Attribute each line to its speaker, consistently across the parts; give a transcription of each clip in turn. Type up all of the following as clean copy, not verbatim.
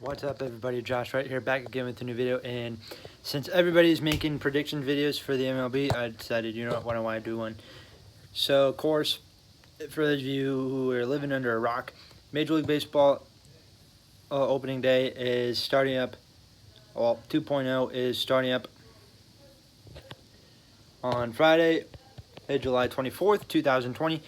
Speaker 1: What's up, everybody? Josh right here, back again with a new video. And since everybody's making prediction videos for the MLB, I decided, you know what, why don't I do one? So, of course, for those of you who are living under a rock, Major League Baseball opening day is starting up. Well, 2.0 is starting up on Friday, July 24th, 2020,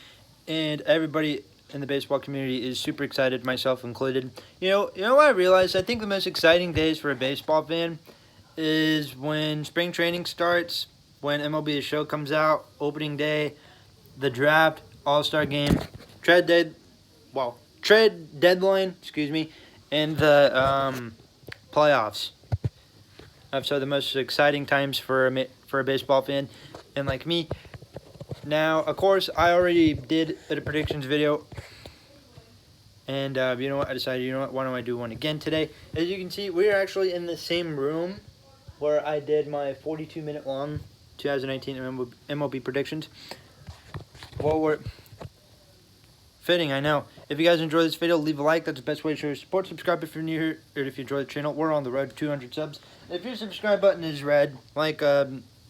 Speaker 1: and everybody in the baseball community is super excited, myself included. You know what I realized? I think the most exciting days for a baseball fan is when spring training starts, when MLB The Show comes out, opening day, the draft, All-Star game, trade deadline, and the playoffs. So the most exciting times for a baseball fan, and like me. Now, of course, I already did a predictions video, and you know what? I decided, you know what? Why don't I do one again today? As you can see, we are actually in the same room where I did my 42-minute long 2019 MLB predictions. Well, we're fitting, I know. If you guys enjoy this video, leave a like. That's the best way to show your support. Subscribe if you're new here, or if you enjoy the channel. We're on the road to 200 subs. If your subscribe button is red, like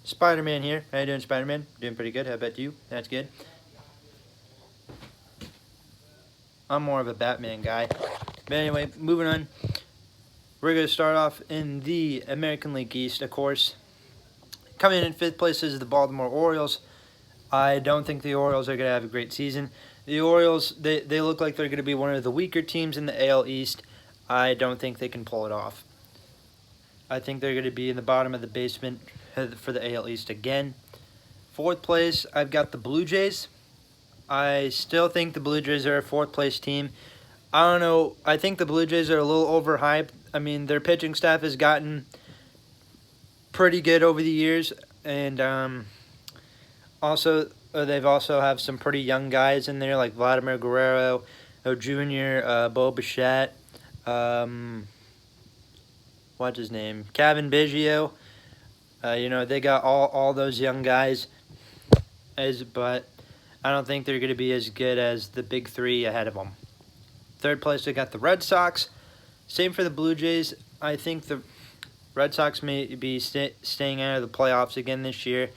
Speaker 1: Spider-Man here. How you doing, Spider-Man? Doing pretty good. How about you? That's good. I'm more of a Batman guy. But anyway, moving on. We're going to start off in the American League East, of course. Coming in 5th place is the Baltimore Orioles. I don't think the Orioles are going to have a great season. The Orioles, they look like they're going to be one of the weaker teams in the AL East. I don't think they can pull it off. I think they're going to be in the bottom of the basement for the AL East again. 4th place, I've got the Blue Jays. I still think the Blue Jays are a 4th place team. I don't know. I think the Blue Jays are a little overhyped. I mean, their pitching staff has gotten pretty good over the years, and they've also have some pretty young guys in there like Vladimir Guerrero Jr., Bo Bichette, what's his name, Kevin Biggio. They got all those young guys, but I don't think they're going to be as good as the big three ahead of them. 3rd place, they got the Red Sox. Same for the Blue Jays. I think the Red Sox may be staying out of the playoffs again this year.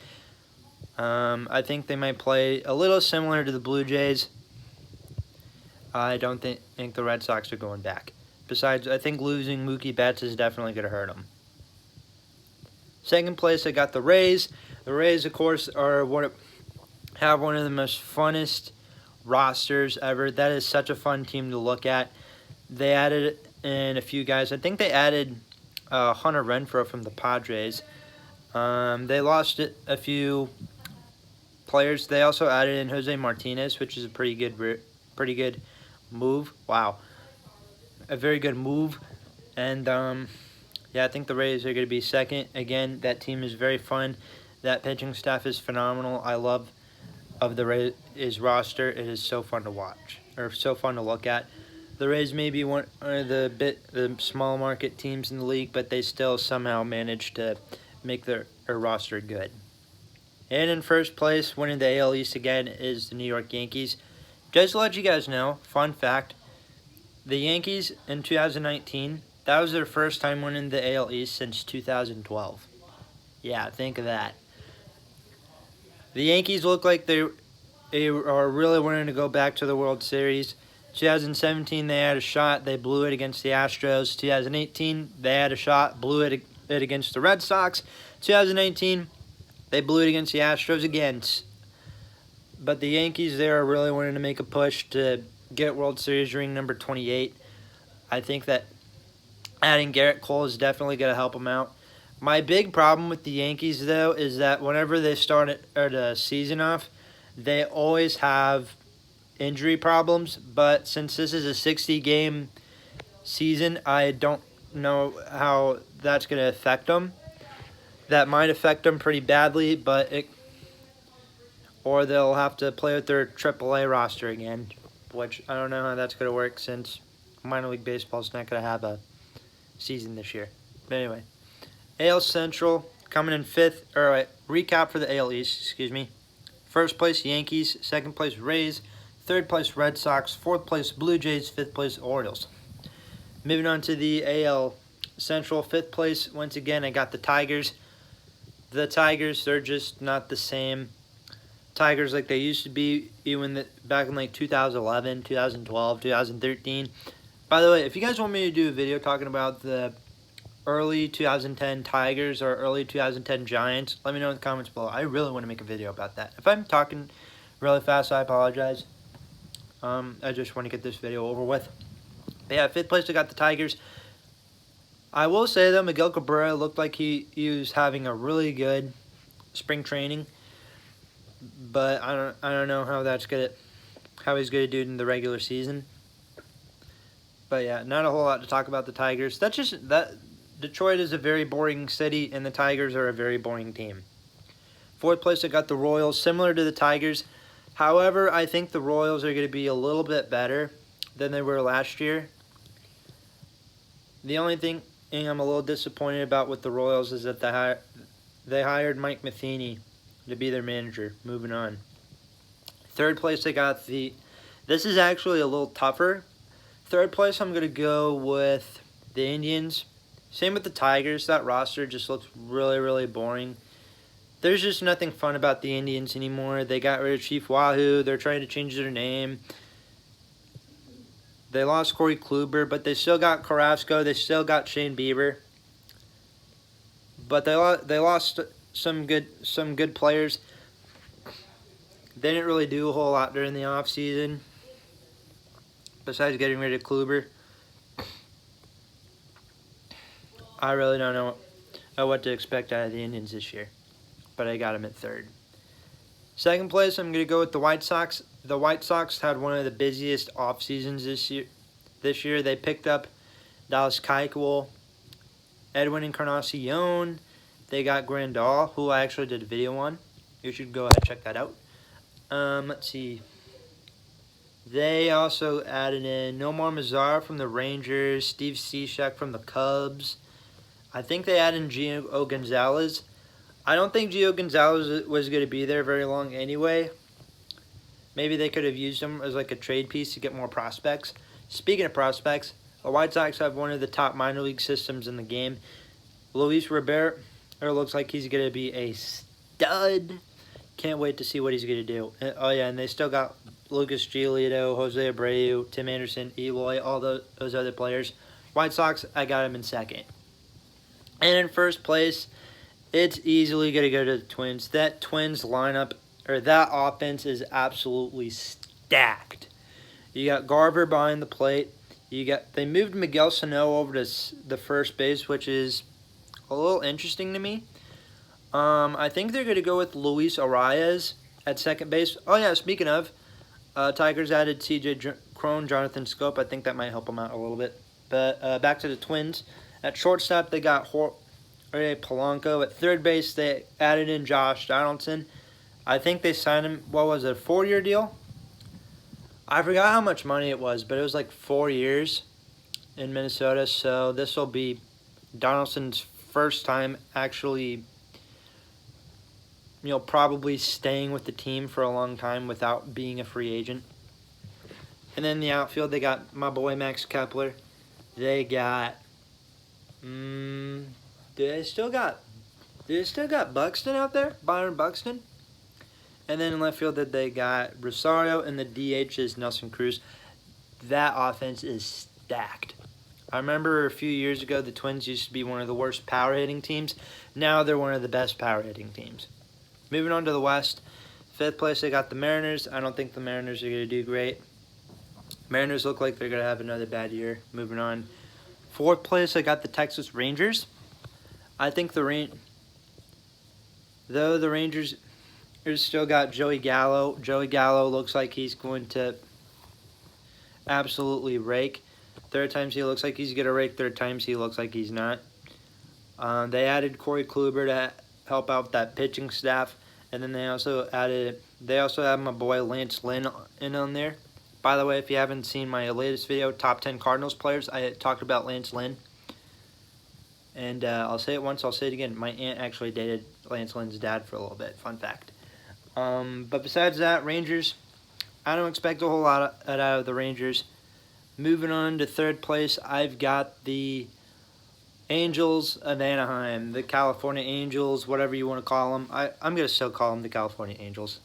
Speaker 1: I think they might play a little similar to the Blue Jays. I don't think the Red Sox are going back. Besides, I think losing Mookie Betts is definitely going to hurt them. 2nd place, I got the Rays. The Rays, of course, have one of the most funnest rosters ever. That is such a fun team to look at. They added in a few guys. I think they added Hunter Renfroe from the Padres. They lost a few players. They also added in Jose Martinez, which is a pretty good move. Wow, a very good move. And yeah, I think the Rays are going to be 2nd. Again, that team is very fun. That pitching staff is phenomenal. I love the Rays roster. It is so fun to watch, or so fun to look at. The Rays may be one of the small market teams in the league, but they still somehow manage to make their roster good. And in 1st place, winning the AL East again, is the New York Yankees. Just to let you guys know, fun fact, the Yankees in 2019, that was their first time winning the AL East since 2012. Yeah, think of that. The Yankees look like they are really wanting to go back to the World Series. 2017, they had a shot. They blew it against the Astros. 2018, they had a shot, blew it against the Red Sox. 2019, they blew it against the Astros again. But the Yankees, they are really wanting to make a push to get World Series ring number 28. I think that adding Garrett Cole is definitely going to help them out. My big problem with the Yankees, though, is that whenever they start the season off, they always have injury problems. But since this is a 60-game season, I don't know how that's going to affect them. That might affect them pretty badly, or they'll have to play with their AAA roster again, which I don't know how that's going to work since minor league baseball is not going to have a season this year. But anyway, AL Central coming in 5th. Recap for the AL East, excuse me. 1st place Yankees, 2nd place Rays, 3rd place Red Sox, 4th place Blue Jays, 5th place Orioles. Moving on to the AL Central, 5th place. Once again, I got the Tigers. The Tigers, they're just not the same Tigers like they used to be, even back in like 2011, 2012, 2013. By the way, if you guys want me to do a video talking about the early 2010 Tigers or early 2010 Giants, let me know in the comments below. I really want to make a video about that. If I'm talking really fast, I apologize. I just want to get this video over with. But yeah, 5th place, I got the Tigers. I will say though, Miguel Cabrera looked like he was having a really good spring training, but I don't know how he's gonna do in the regular season. But yeah, not a whole lot to talk about the Tigers. Detroit is a very boring city, and the Tigers are a very boring team. 4th place, I got the Royals, similar to the Tigers. However, I think the Royals are going to be a little bit better than they were last year. The only thing I'm a little disappointed about with the Royals is that they hired Mike Matheny to be their manager. Moving on. 3rd place, I got this is actually a little tougher. 3rd place, I'm going to go with the Indians. Same with the Tigers. That roster just looks really, really boring. There's just nothing fun about the Indians anymore. They got rid of Chief Wahoo. They're trying to change their name. They lost Corey Kluber, but they still got Carrasco. They still got Shane Bieber. But they lost some good players. They didn't really do a whole lot during the offseason, besides getting rid of Kluber. I really don't know what to expect out of the Indians this year, but I got them at 3rd. 2nd place, I'm going to go with the White Sox. The White Sox had one of the busiest off seasons this year. They picked up Dallas Keuchel, Edwin Encarnacion. They got Grandal, who I actually did a video on. You should go ahead and check that out. Let's see. They also added in Nomar Mazara from the Rangers, Steve Cishek from the Cubs. I think they added in Gio Gonzalez. I don't think Gio Gonzalez was going to be there very long anyway. Maybe they could have used him as like a trade piece to get more prospects. Speaking of prospects, the White Sox have one of the top minor league systems in the game. Luis Robert looks like he's going to be a stud. Can't wait to see what he's going to do. Oh yeah, and they still got Lucas Giolito, Jose Abreu, Tim Anderson, Eloy, all those other players. White Sox, I got him in 2nd. And in 1st place, it's easily going to go to the Twins. That Twins lineup, or that offense, is absolutely stacked. You got Garver behind the plate. They moved Miguel Sano over to the first base, which is a little interesting to me. I think they're going to go with Luis Arias at 2nd base. Oh yeah, speaking of, Tigers added C.J. Cron, Jonathan Scope. I think that might help them out a little bit. But back to the Twins. At shortstop, they got Jorge Polanco. At 3rd base, they added in Josh Donaldson. I think they signed him, what was it, a 4-year deal? I forgot how much money it was, but it was like 4 years in Minnesota. So this will be Donaldson's first time actually, probably staying with the team for a long time without being a free agent. And then in the outfield, they got my boy Max Kepler. They got, do they still got Buxton out there? Byron Buxton? And then in left field, that they got Rosario, and the DH is Nelson Cruz. That offense is stacked. I remember a few years ago, the Twins used to be one of the worst power hitting teams. Now they're one of the best power hitting teams. Moving on to the West, 5th place, they got the Mariners. I don't think the Mariners are going to do great. Mariners look like they're going to have another bad year. Moving on. 4th place, I got the Texas Rangers. I think the Rangers still got Joey Gallo. Joey Gallo looks like he's going to absolutely rake. 3rd times he looks like he's going to rake. 3rd times he looks like he's not. They added Corey Kluber to help out that pitching staff. And then they also have my boy Lance Lynn in on there. By the way, if you haven't seen my latest video, Top 10 Cardinals Players, I talked about Lance Lynn. And I'll say it once, I'll say it again. My aunt actually dated Lance Lynn's dad for a little bit. Fun fact. But besides that, Rangers, I don't expect a whole lot out of the Rangers. Moving on to third place, I've got the Angels of Anaheim, the California Angels, whatever you want to call them. I'm going to still call them the California Angels.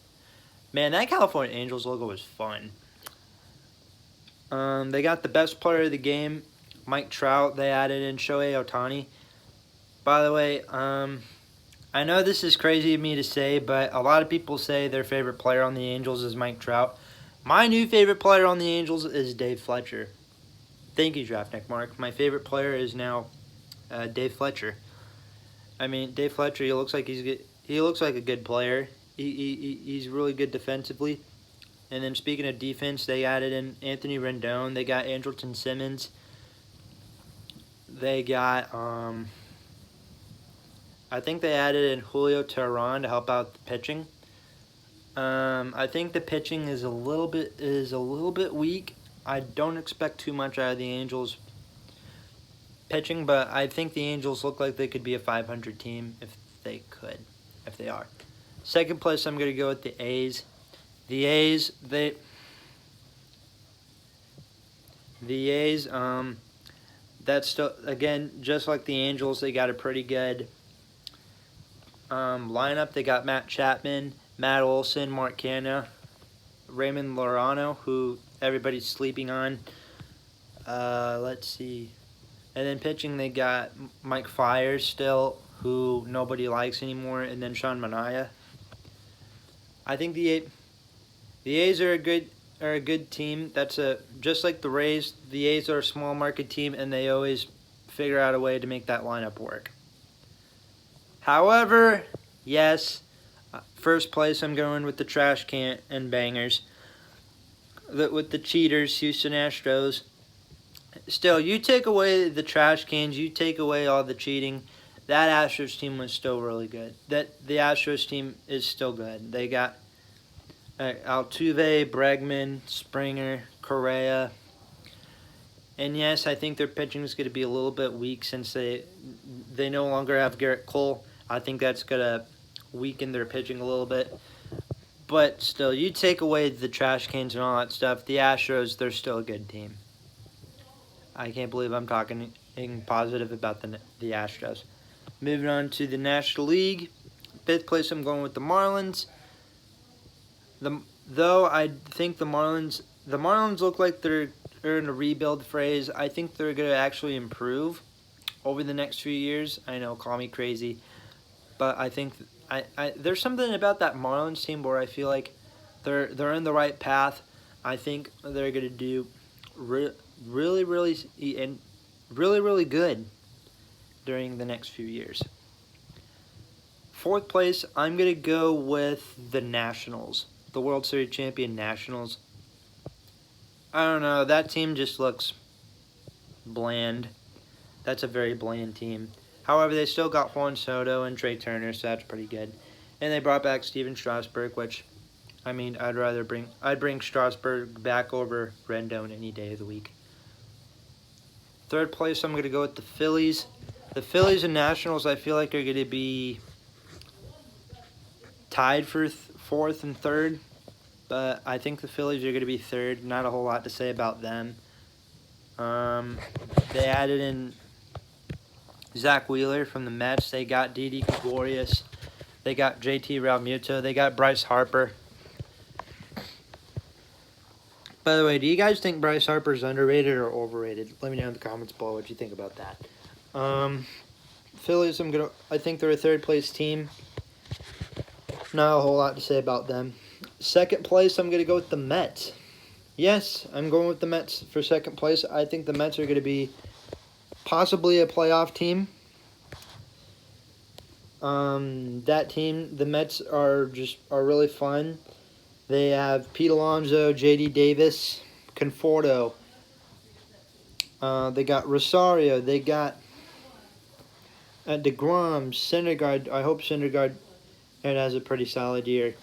Speaker 1: Man, that California Angels logo was fun. They got the best player of the game, Mike Trout. They added in Shohei Ohtani. By the way, I know this is crazy of me to say, but a lot of people say their favorite player on the Angels is Mike Trout. My new favorite player on the Angels is Dave Fletcher. Thank you, Draftnik Mark. My favorite player is now Dave Fletcher. I mean, Dave Fletcher. He looks like he looks like a good player. He's really good defensively. And then speaking of defense, they added in Anthony Rendon. They got Andrelton Simmons. They got I think they added in Julio Teheran to help out the pitching. I think the pitching is a little bit weak. I don't expect too much out of the Angels pitching, but I think the Angels look like they could be a 500 team if they are. Second place, I'm going to go with the A's. The A's, that's still, again, just like the Angels, they got a pretty good lineup. They got Matt Chapman, Matt Olson, Mark Canha, Raymond Lorano, who everybody's sleeping on. Let's see. And then pitching, they got Mike Fiers still, who nobody likes anymore, and then Sean Manaea. I think the A's are a good team. Just like the Rays. The A's are a small market team, and they always figure out a way to make that lineup work. However, yes, first place I'm going with the trash can and bangers. With the cheaters, Houston Astros. Still, you take away the trash cans, you take away all the cheating, that Astros team was still really good. The Astros team is still good. They got Altuve, Bregman, Springer, Correa. And yes, I think their pitching is going to be a little bit weak since they no longer have Garrett Cole. I think that's going to weaken their pitching a little bit. But still, you take away the trash cans and all that stuff, the Astros, they're still a good team. I can't believe I'm talking positive about the Astros. Moving on to the National League. Fifth place, I'm going with the Marlins. Though I think the Marlins look like they're in a rebuild phase. I think they're going to actually improve over the next few years. I know, call me crazy, but I think there's something about that Marlins team where I feel like they're in the right path. I think they're going to do really good during the next few years. Fourth place, I'm going to go with the Nationals, the World Series champion Nationals. I don't know, that team just looks bland. That's a very bland team. However, they still got Juan Soto and Trey Turner, so that's pretty good. And they brought back Steven Strasburg, which, I mean, I'd bring Strasburg back over Rendon any day of the week. Third place, I'm going to go with the Phillies. The Phillies and Nationals, I feel like, are going to be tied for fourth and third. But I think the Phillies are going to be third. Not a whole lot to say about them. They added in Zach Wheeler from the Mets. They got Didi Gregorius. They got JT Realmuto. They got Bryce Harper. By the way, do you guys think Bryce Harper is underrated or overrated? Let me know in the comments below what you think about that. Phillies, I think they're a third place team. Not a whole lot to say about them. Second place, I'm going to go with the Mets. Yes, I'm going with the Mets for second place. I think the Mets are going to be possibly a playoff team. That team, the Mets are really fun. They have Pete Alonso, J.D. Davis, Conforto. They got Rosario. They got DeGrom, Syndergaard. I hope Syndergaard has a pretty solid year.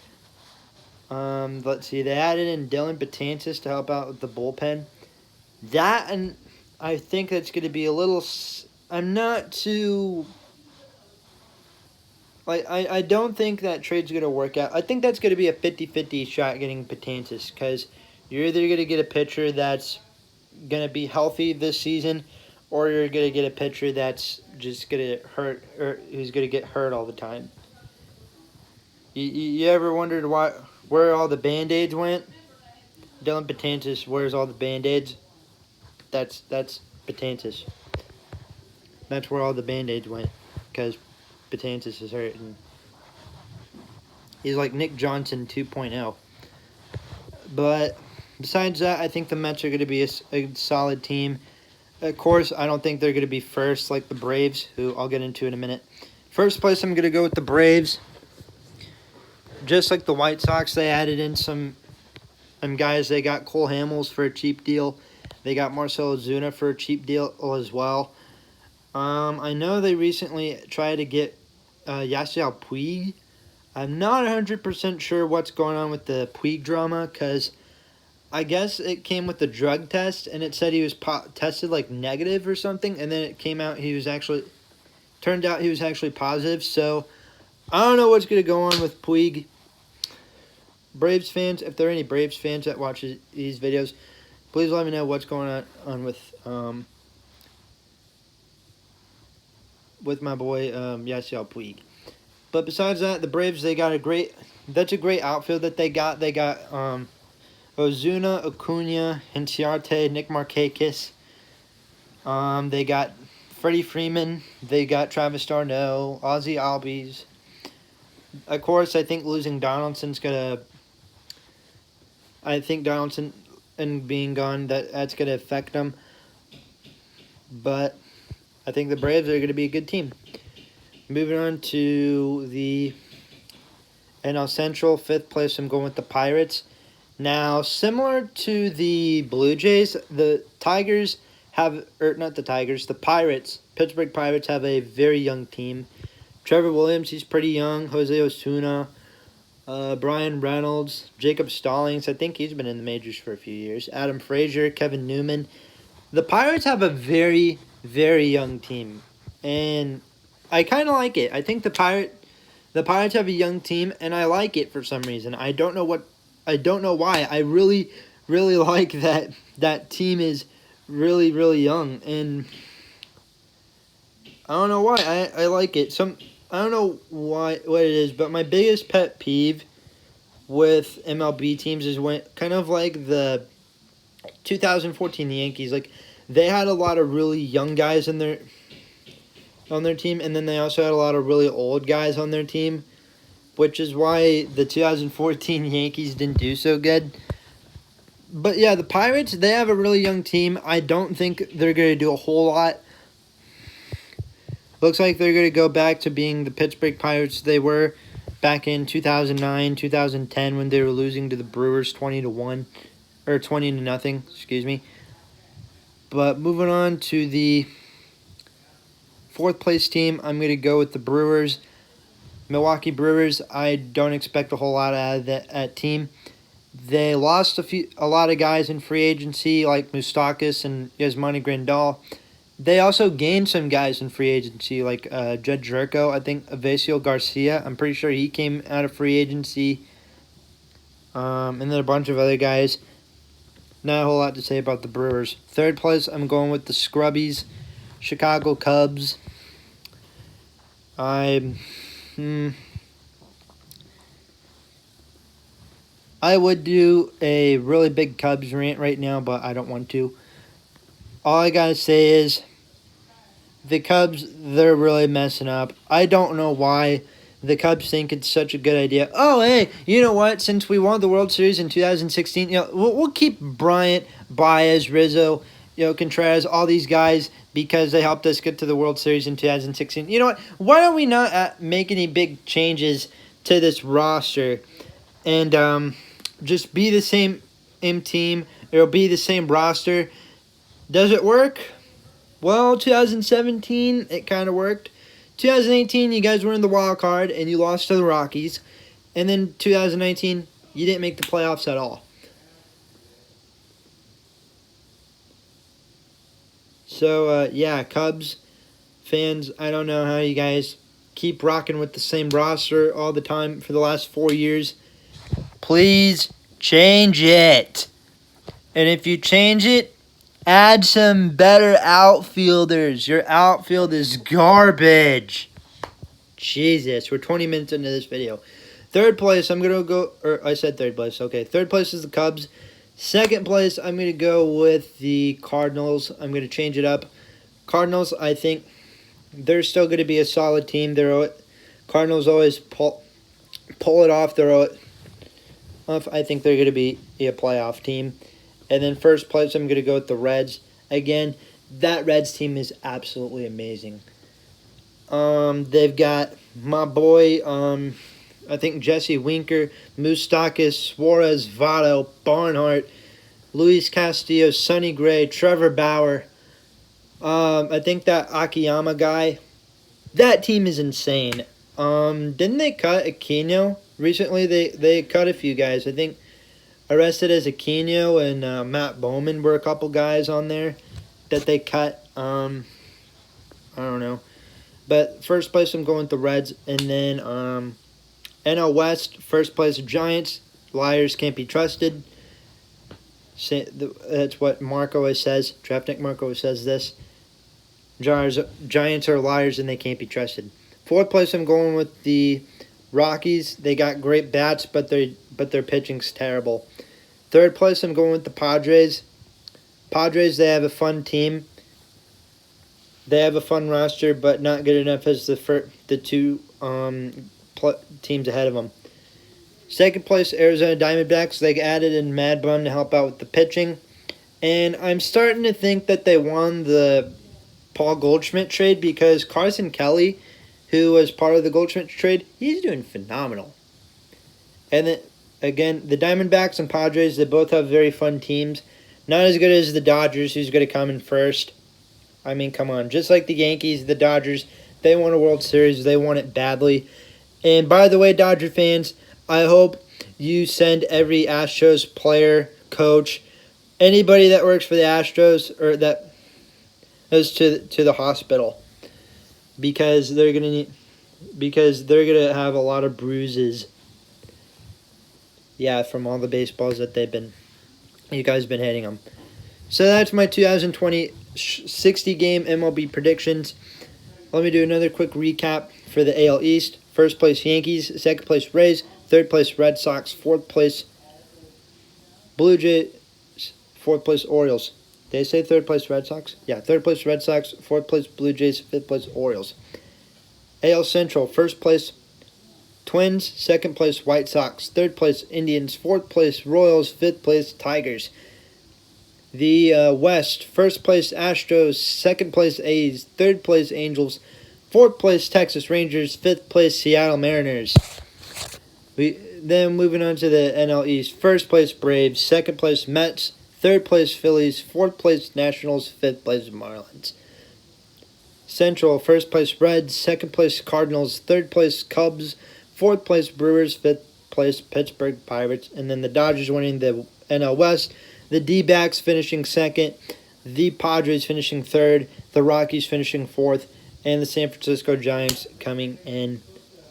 Speaker 1: Let's see. They added in Dylan Betances to help out with the bullpen. That, and I think that's going to be a little... I'm not too... I don't think that trade's going to work out. I think that's going to be a 50-50 shot getting Betances, because you're either going to get a pitcher that's going to be healthy this season, or you're going to get a pitcher that's just going to hurt, or who's going to get hurt all the time. You ever wondered where all the Band-Aids went? Dylan Betances, where's all the Band-Aids? That's Betances. That's where all the Band-Aids went, because Betances is hurt. And he's like Nick Johnson 2.0. But besides that, I think the Mets are going to be a solid team. Of course, I don't think they're going to be first like the Braves, who I'll get into in a minute. First place, I'm going to go with the Braves. Just like the White Sox, they added in some guys. They got Cole Hamels for a cheap deal. They got Marcell Ozuna for a cheap deal as well. I know they recently tried to get Yasiel Puig. I'm not 100% sure what's going on with the Puig drama, because I guess it came with the drug test, and it said he was tested like negative or something, and then it came out turned out he was actually positive. So I don't know what's going to go on with Puig. Braves fans, if there are any Braves fans that watch these videos, please let me know what's going on with my boy Yasiel Puig. But besides that, the Braves, that's a great outfield that they got. They got Ozuna, Acuna, Inciarte, Nick Markakis. They got Freddie Freeman. They got Travis d'Arnaud, Ozzie Albies. Of course, I think losing Donaldson's gonna. I think Donaldson and being gone, that's gonna affect them. But I think the Braves are gonna be a good team. Moving on to the NL Central, 5th place, I'm going with the Pirates. Now, similar to the Blue Jays, the Pirates, Pittsburgh Pirates have a very young team. Trevor Williams, he's pretty young. Jose Osuna, Brian Reynolds, Jacob Stallings, I think he's been in the majors for a few years. Adam Frazier, Kevin Newman. The Pirates have a very, very young team, and I kind of like it. I think the Pirates have a young team, and I like it for some reason. I don't know why. I really, really like that team is really, really young, and I don't know why. I like it. I don't know what it is, but my biggest pet peeve with MLB teams is when kind of like the 2014 Yankees, like they had a lot of really young guys on their team, and then they also had a lot of really old guys on their team, which is why the 2014 Yankees didn't do so good. But yeah, the Pirates, they have a really young team. I don't think they're going to do a whole lot. Looks like they're going to go back to being the Pittsburgh Pirates they were back in 2009, 2010 when they were losing to the Brewers 20-1 or 20-0, excuse me. But moving on to the 4th place team, I'm going to go with the Brewers. Milwaukee Brewers, I don't expect a whole lot out of that team. They lost a lot of guys in free agency like Moustakas and Yasmani Grandal. They also gained some guys in free agency like Jed Jerko, I think Evasio Garcia. I'm pretty sure he came out of free agency. And then a bunch of other guys. Not a whole lot to say about the Brewers. 3rd place, I'm going with the Scrubbies, Chicago Cubs. I would do a really big Cubs rant right now, but I don't want to. All I gotta say is the Cubs, they're really messing up. I don't know why the Cubs think it's such a good idea. Oh, hey, you know what? Since we won the World Series in 2016, we'll keep Bryant, Baez, Rizzo, Contreras, all these guys because they helped us get to the World Series in 2016. You know what? Why don't we not make any big changes to this roster and just be the same team? It'll be the same roster. Does it work? Well, 2017, it kind of worked. 2018, you guys were in the wild card and you lost to the Rockies. And then 2019, you didn't make the playoffs at all. So, yeah, Cubs fans, I don't know how you guys keep rocking with the same roster all the time for the last 4 years. Please change it. And if you change it, Add some better outfielders. Your outfield is garbage. Jesus, we're 20 minutes into this video. Third place, I'm going to go, or I said third place. Okay, third place is the Cubs. Second place, I'm going to go with the Cardinals. I'm going to change it up. Cardinals, I think they're still going to be a solid team. Cardinals always pull it off. I think they're going to be a playoff team. And then first place, I'm going to go with the Reds. Again, that Reds team is absolutely amazing. They've got my boy, I think Jesse Winker, Moustakas, Suarez, Votto, Barnhart, Luis Castillo, Sonny Gray, Trevor Bauer. I think that Akiyama guy. That team is insane. Didn't they cut Aquino recently? They cut a few guys. I think Aristides Aquino and Matt Bowman were a couple guys on there that they cut. I don't know. But first place, I'm going with the Reds. And then NL West, first place, Giants. Liars can't be trusted. That's what Mark always says. Draftnik Mark always says this. Giants are liars and they can't be trusted. Fourth place, I'm going with the Rockies. They got great bats, but their pitching's terrible. Third place, I'm going with the Padres. Padres, they have a fun team. They have a fun roster, but not good enough as the two teams ahead of them. Second place, Arizona Diamondbacks. They added in Mad Bum to help out with the pitching. And I'm starting to think that they won the Paul Goldschmidt trade because Carson Kelly, who was part of the Goldschmidt trade, he's doing phenomenal. And then, again, the Diamondbacks and Padres, they both have very fun teams. Not as good as the Dodgers, who's going to come in first. I mean, come on. Just like the Yankees, the Dodgers, they won a World Series. They won it badly. And by the way, Dodger fans, I hope you send every Astros player, coach, anybody that works for the Astros or that goes to the hospital because they're gonna have a lot of bruises. Yeah, from all the baseballs that you guys been hitting them. So that's my 2020 60-game MLB predictions. Let me do another quick recap for the AL East. First place Yankees, second place Rays, third place Red Sox, fourth place Blue Jays, fourth place Orioles. Did I say third place Red Sox? Yeah, third place Red Sox, fourth place Blue Jays, fifth place Orioles. AL Central, first place Twins, second place White Sox, third place Indians, fourth place Royals, fifth place Tigers. The West, first place Astros, second place A's, third place Angels, fourth place Texas Rangers, fifth place Seattle Mariners. Then moving on to the NL East, first place Braves, second place Mets, third place Phillies, fourth place Nationals, fifth place Marlins. Central, first place Reds, second place Cardinals, third place Cubs, fourth place Brewers, fifth place Pittsburgh Pirates, and then the Dodgers winning the NL West. The D-backs finishing second, the Padres finishing third, the Rockies finishing fourth, and the San Francisco Giants coming in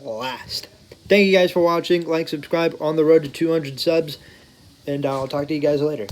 Speaker 1: last. Thank you guys for watching. Like, subscribe, on the road to 200 subs, and I'll talk to you guys later.